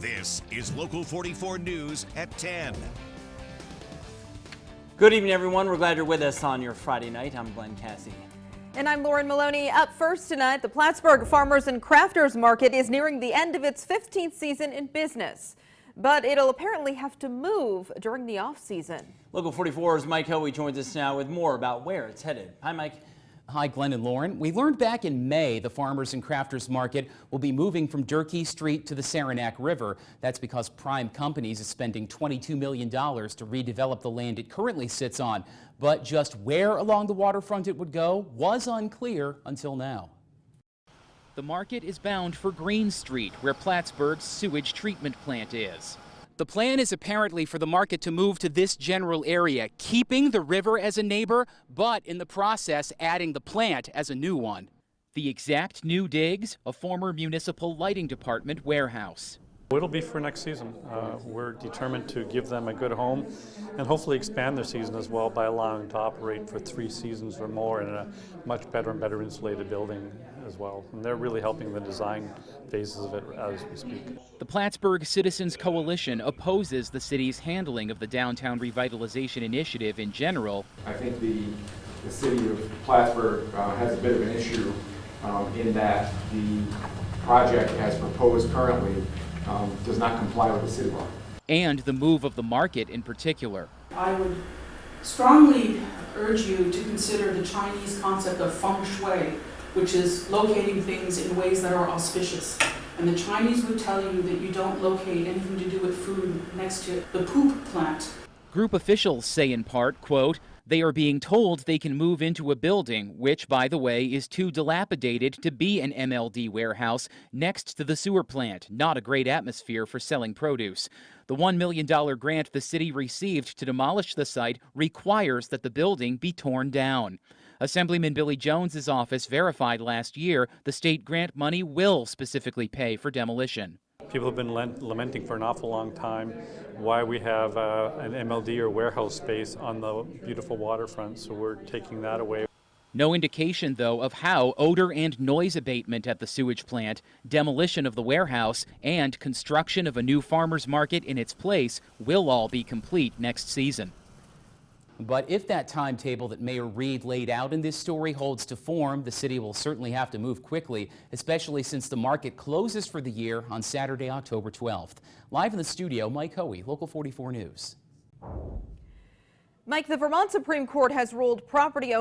This is Local 44 News at 10. Good evening, everyone. We're glad you're with us on your Friday night. I'm Glenn Cassie. And I'm Lauren Maloney. Up first tonight, the Plattsburgh Farmers and Crafters Market is nearing the end of its 15th season in business. But it'll apparently have to move during the off-season. Local 44's Mike Hoey joins us now with more about where it's headed. Hi, Mike. Hi, Glenn and Lauren. We learned back in May the Farmers and Crafters Market will be moving from Durkee Street to the Saranac River. That's because Prime Companies is spending $22 million to redevelop the land it currently sits on. But just where along the waterfront it would go was unclear until now. The market is bound for Green Street, where Plattsburgh's sewage treatment plant is. The plan is apparently for the market to move to this general area, keeping the river as a neighbor, but in the process adding the plant as a new one. The exact new digs, a former municipal lighting department warehouse. It'll be for next season. We're determined to give them a good home and hopefully expand their season as well by allowing them to operate for 3 seasons or more in a much better and better insulated building as well. And they're really helping the design phases of it as we speak. The Plattsburgh Citizens Coalition opposes the city's handling of the downtown revitalization initiative in general. I think the city of Plattsburgh has a bit of an issue in that the project as proposed currently does not comply with the city law. And the move of the market in particular. I would strongly urge you to consider the Chinese concept of feng shui, which is locating things in ways that are auspicious. And the Chinese would tell you that you don't locate anything to do with food next to the poop plant. Group officials say in part, quote, they are being told they can move into a building, which, by the way, is too dilapidated to be an MLD warehouse next to the sewer plant. Not a great atmosphere for selling produce. The $1 million grant the city received to demolish the site requires that the building be torn down. Assemblyman Billy Jones's office verified last year the state grant money will specifically pay for demolition. People have been lamenting for an awful long time why we have an MLD or warehouse space on the beautiful waterfront, so we're taking that away. No indication, though, of how odor and noise abatement at the sewage plant, demolition of the warehouse, and construction of a new farmers market in its place will all be complete next season. But if that timetable that Mayor Reed laid out in this story holds to form, the city will certainly have to move quickly, especially since the market closes for the year on Saturday, October 12th. Live in the studio, Mike Hoey, Local 44 News. Mike, the Vermont Supreme Court has ruled property